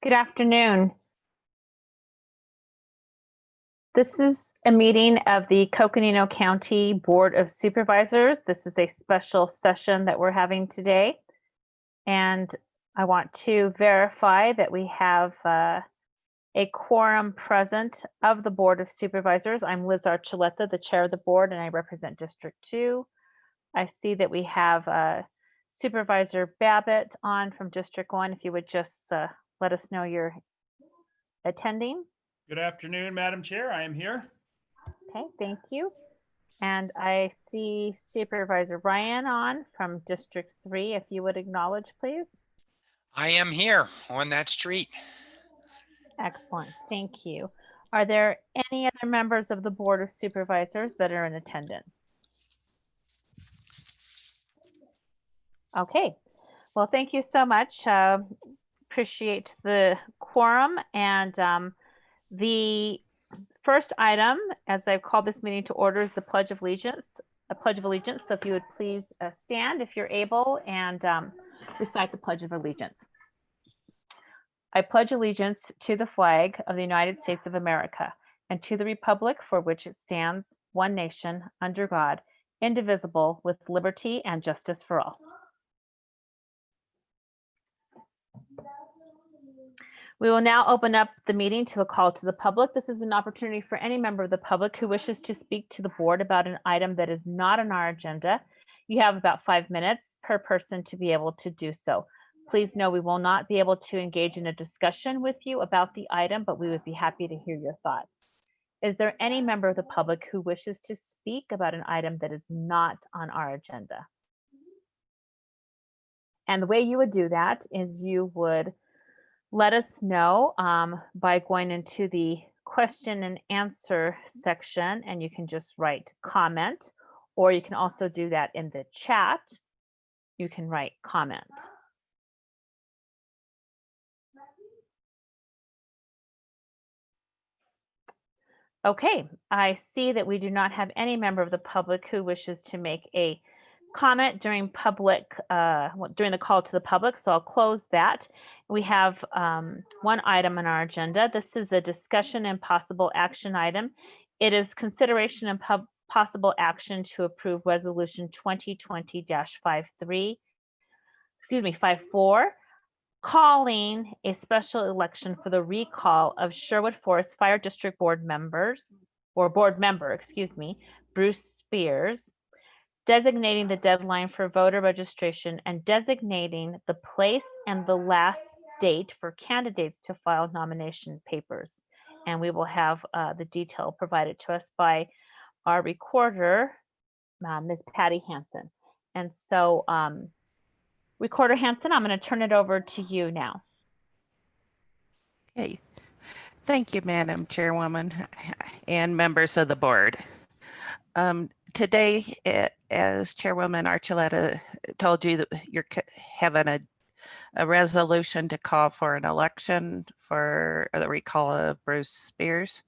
Good afternoon. This is a meeting of the Coconino County Board of Supervisors. This is a special session that we're having today. And I want to verify that we have a quorum present of the Board of Supervisors. I'm Liz Archuleta, the chair of the board, and I represent District 2. I see that we have Supervisor Babbitt on from District 1. If you would just let us know you're attending. Good afternoon, Madam Chair. I am here. Okay, thank you. And I see Supervisor Ryan on from District 3. If you would acknowledge, please. I am here on that street. Excellent, thank you. Are there any other members of the Board of Supervisors that are in attendance? Okay, well, thank you so much. Appreciate the quorum. And the first item, as I've called this meeting to order, is the Pledge of Allegiance. A Pledge of Allegiance. So if you would please stand if you're able and recite the Pledge of Allegiance. I pledge allegiance to the flag of the United States of America and to the republic for which it stands, one nation, under God, indivisible, with liberty and justice for all. We will now open up the meeting to a call to the public. This is an opportunity for any member of the public who wishes to speak to the board about an item that is not on our agenda. You have about 5 minutes per person to be able to do so. Please know we will not be able to engage in a discussion with you about the item, but we would be happy to hear your thoughts. Is there any member of the public who wishes to speak about an item that is not on our agenda? And the way you would do that is you would let us know by going into the question and answer section, and you can just write comment, or you can also do that in the chat. You can write comment. Okay, I see that we do not have any member of the public who wishes to make a comment during the call to the public, so I'll close that. We have one item on our agenda. This is a discussion and possible action item. It is consideration and possible action to approve resolution 2020-54, calling a special election for the recall of Sherwood Forest Fire District board member, Bruce Spears, designating the deadline for voter registration and designating the place and the last date for candidates to file nomination papers. And we will have the detail provided to us by our recorder, Ms. Patty Hansen. And so, Recorder Hansen, I'm going to turn it over to you now. Okay. Thank you, Madam Chairwoman and members of the board. Today, as Chairwoman Archuleta told you, that you're having a resolution to call for an election for the recall of Bruce Spears.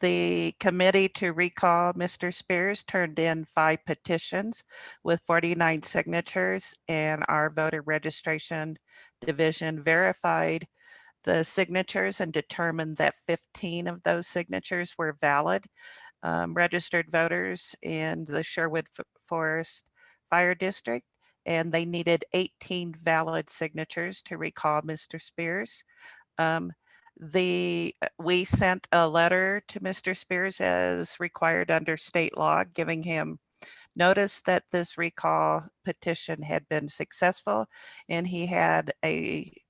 The committee to recall Mr. Spears turned in 5 petitions with 49 signatures, and our voter registration division verified the signatures and determined that 15 of those signatures were valid. Registered voters in the Sherwood Forest Fire District, and they needed 18 valid signatures to recall Mr. Spears. We sent a letter to Mr. Spears as required under state law, giving him notice that this recall petition had been successful, and he had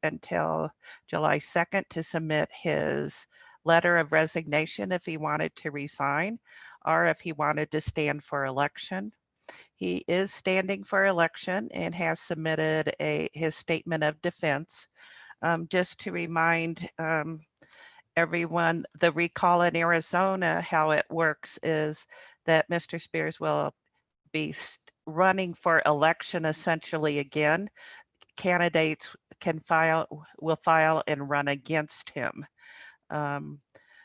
until July 2nd to submit his letter of resignation if he wanted to resign or if he wanted to stand for election. He is standing for election and has submitted his statement of defense. Just to remind everyone, the recall in Arizona, how it works is that Mr. Spears will be running for election essentially again. Candidates will file and run against him.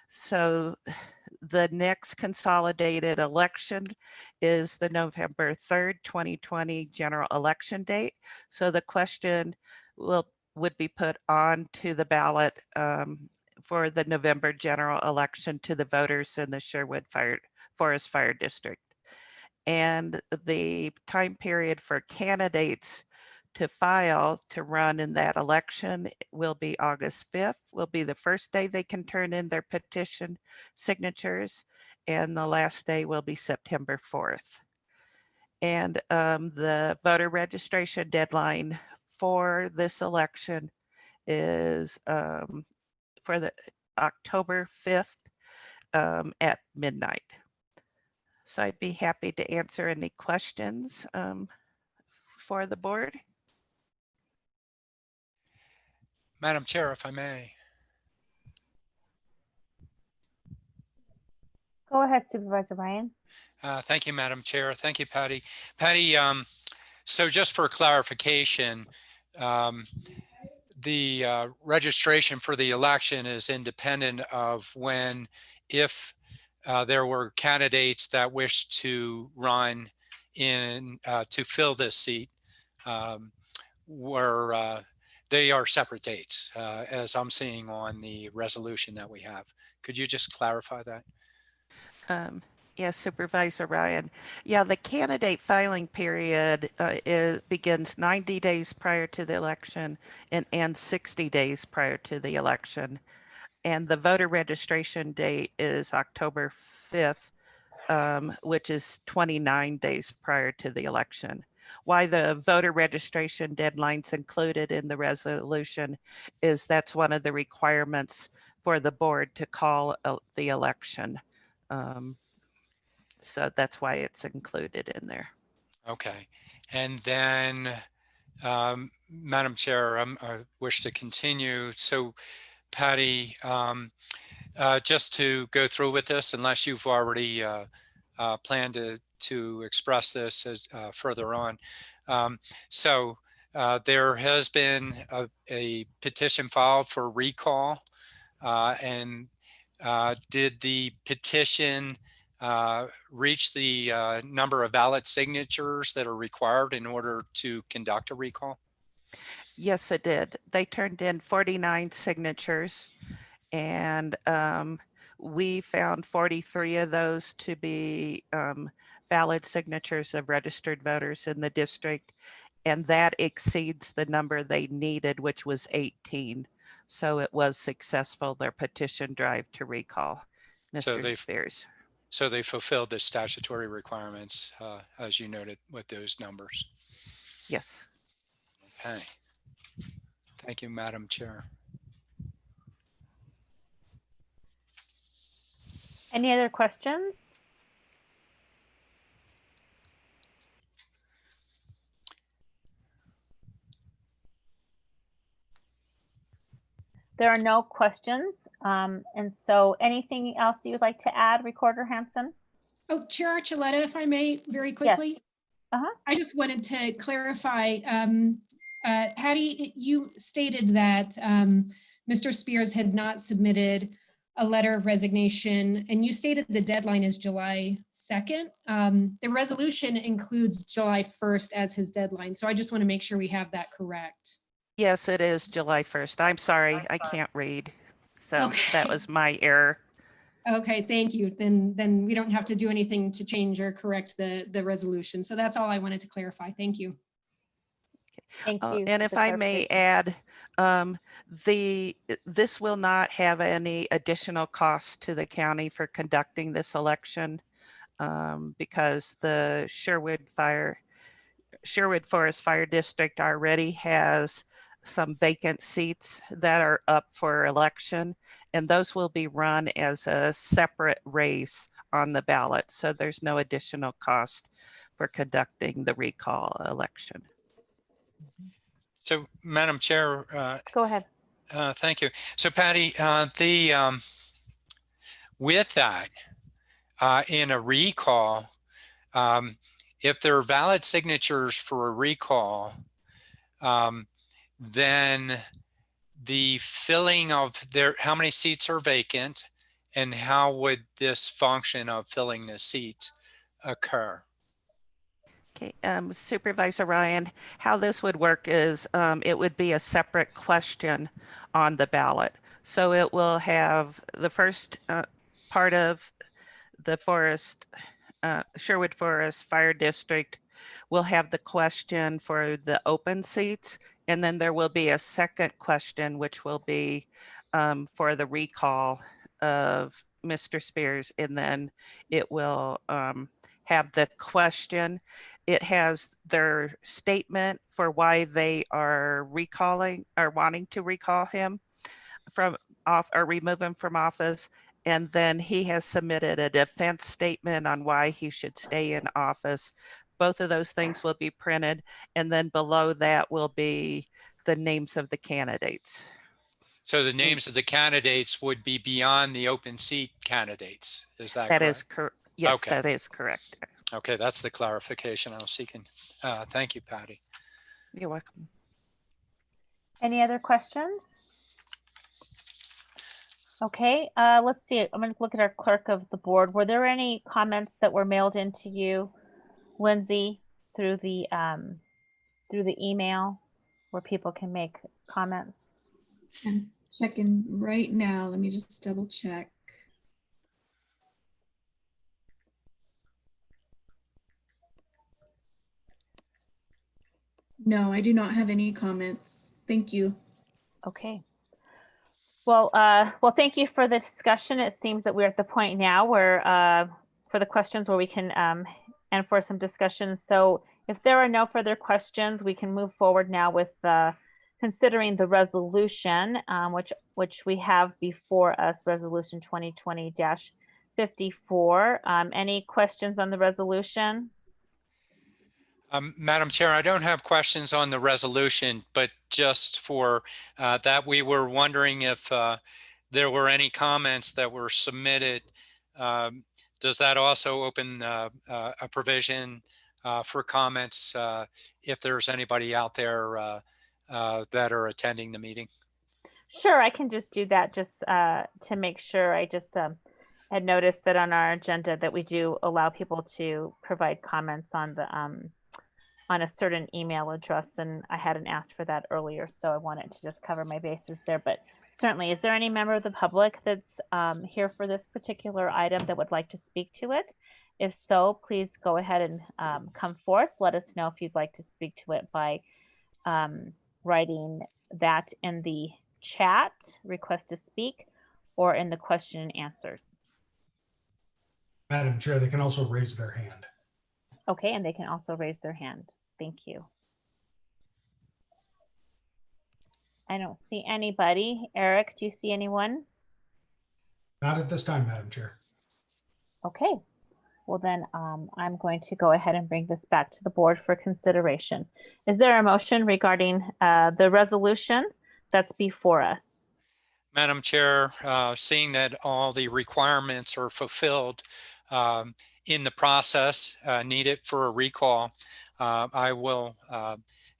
So the next consolidated election is the November 3rd, 2020 general election date. So the question will would be put on to the ballot for the November general election to the voters in the Sherwood Forest Fire District. And the time period for candidates to file to run in that election will be August 5th, will be the first day they can turn in their petition signatures, and the last day will be September 4th. And the voter registration deadline for this election is for the October 5th at midnight. So I'd be happy to answer any questions for the board. Madam Chair, if I may. Go ahead, Supervisor Ryan. Thank you, Madam Chair. Thank you, Patty. Patty, so just for clarification, the registration for the election is independent of when, if there were candidates that wish to run in to fill this seat, where they are separate dates, as I'm seeing on the resolution that we have. Could you just clarify that? Yes, Supervisor Ryan. Yeah, the candidate filing period begins 90 days prior to the election and ends 60 days prior to the election. And the voter registration date is October 5th, which is 29 days prior to the election. Why the voter registration deadline's included in the resolution is that's one of the requirements for the board to call the election. So that's why it's included in there. Okay. And then, Madam Chair, I wish to continue. So, Patty, just to go through with this, unless you've already planned to express this as further on. So there has been a petition filed for recall, and did the petition reach the number of valid signatures that are required in order to conduct a recall? Yes, it did. They turned in 49 signatures, and we found 43 of those to be valid signatures of registered voters in the district, and that exceeds the number they needed, which was 18. So it was successful, their petition drive to recall So Mr. Spears. So they fulfilled the statutory requirements, as you noted, with those numbers. Yes. Okay. Thank you, Madam Chair. Any other questions? There are no questions. And so anything else you'd like to add, Recorder Hanson? Oh, Chair Archuleta, if I may, very quickly. Yes. I just wanted to clarify, Patty, you stated that Mr. Spears had not submitted a letter of resignation, and you stated the deadline is July 2nd. The resolution includes July 1st as his deadline, so I just want to make sure we have that correct. Yes, it is July 1st. I'm sorry, I can't read. So that was my error. Okay, thank you. Then we don't have to do anything to change or correct the resolution. So that's all I wanted to clarify. Thank you. Thank you. And if I may add, this will not have any additional costs to the county for conducting this election because the Sherwood Forest Fire District already has some vacant seats that are up for election, and those will be run as a separate race on the ballot. So there's no additional cost for conducting the recall election. So, Madam Chair, go ahead. Thank you. So, Patty, with that, in a recall, if there are valid signatures for a recall, then the filling of how many seats are vacant, and how would this function of filling the seats occur? Okay, Supervisor Ryan, how this would work is it would be a separate question on the ballot. So it will have the first part of the Sherwood Forest Fire District will have the question for the open seats, and then there will be a second question, which will be for the recall of Mr. Spears, and then it will have the question. It has their statement for why they are recalling or wanting to recall him from off or remove him from office. And then he has submitted a defense statement on why he should stay in office. Both of those things will be printed. And then below that will be the names of the candidates. So the names of the candidates would be beyond the open seat candidates. Is that correct? That is correct. Yes, Okay. that is correct. Okay, that's the clarification I was seeking. Thank you, Patty. You're welcome. Any other questions? Okay, let's see. I'm going to look at our clerk of the board. Were there any comments that were mailed into you, Lindsay, through the email where people can make comments? I'm checking right now. Let me just double check. No, I do not have any comments. Thank you. Okay. Well, thank you for the discussion. It seems that we're at the point now where, for the questions where we can, and for some discussion. So if there are no further questions, we can move forward now with considering the resolution, which we have before us, Resolution 2020-54. Any questions on the resolution? Madam Chair, I don't have questions on the resolution, but just for that, we were wondering if there were any comments that were submitted. Does that also open a provision for comments if there's anybody out there that are attending the meeting? Sure, I can just do that just to make sure. I just had noticed that on our agenda that we do allow people to provide comments on the on a certain email address, and I hadn't asked for that earlier, so I wanted to just cover my bases there. But certainly, is there any member of the public that's here for this particular item that would like to speak to it? If so, please go ahead and come forth. Let us know if you'd like to speak to it by writing that in the chat, request to speak, or in the question and answers. Madam Chair, they can also raise their hand. Okay, and they can also raise their hand. Thank you. I don't see anybody. Eric, do you see anyone? Not at this time, Madam Chair. Okay, well then I'm going to go ahead and bring this back to the board for consideration. Is there a motion regarding the resolution that's before us? Madam Chair, seeing that all the requirements are fulfilled in the process needed for a recall, I will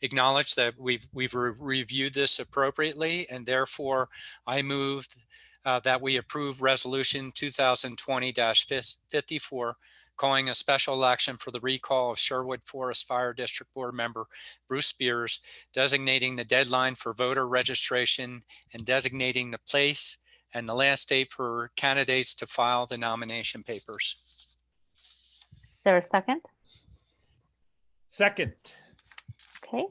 acknowledge that we've reviewed this appropriately, and therefore I move that we approve Resolution 2020-54, calling a special election for the recall of Sherwood Forest Fire District Board member Bruce Spears, designating the deadline for voter registration and designating the place and the last date for candidates to file the nomination papers. Is there a second? Second. Okay,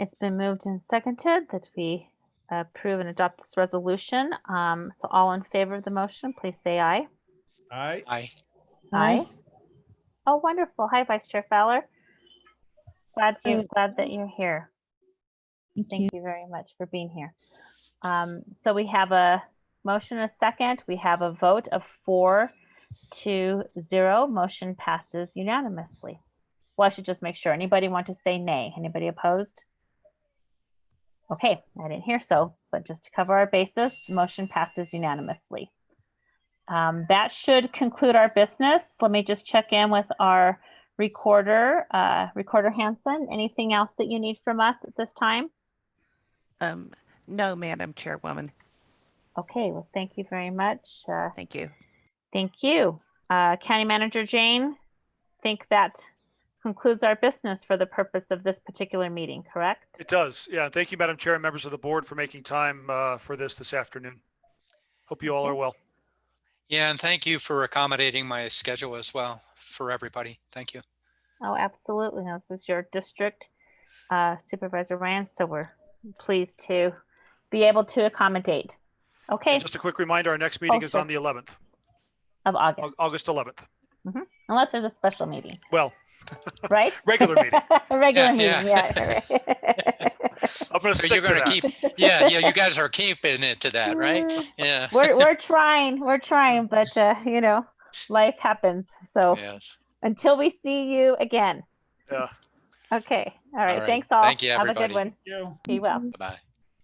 it's been moved and seconded that we approve and adopt this resolution. So all in favor of the motion, please say aye. Aye. Aye. Aye. Oh, wonderful. Hi, Vice Chair Fowler. Glad that you're here. Thank you very much for being here. So we have a motion, a second. We have a vote of 4-0. Motion passes unanimously. Well, I should just make sure. Anybody want to say nay? Anybody opposed? Okay, I didn't hear so, but just to cover our bases, motion passes unanimously. That should conclude our business. Let me just check in with our recorder, Recorder Hanson. Anything else that you need from us at this time? No, Madam Chairwoman. Okay, well, thank you very much. Thank you. Thank you. County Manager Jane, I think that concludes our business for the purpose of this particular meeting, correct? It does. Yeah. Thank you, Madam Chair, and members of the board for making time for this afternoon. Hope you all are well. Yeah, and thank you for accommodating my schedule as well for everybody. Thank you. Oh, absolutely. Now, this is your district, Supervisor Ryan, so we're pleased to be able to accommodate. Okay, And just a quick reminder, our next meeting is sure. on the 11th, of August, August 11th. unless there's a special meeting, Well, right? regular meeting. Regular Yeah, meeting, yeah. I'm going to So stick you're to going to that. keep, yeah, you guys are keeping it to that, right? Yeah. We're trying, but you know, life happens. So Yes. until we see you again. Yeah. Okay. All right. All right. Thanks all. Thank you, Have a everybody. good one. You. Be well. Bye-bye.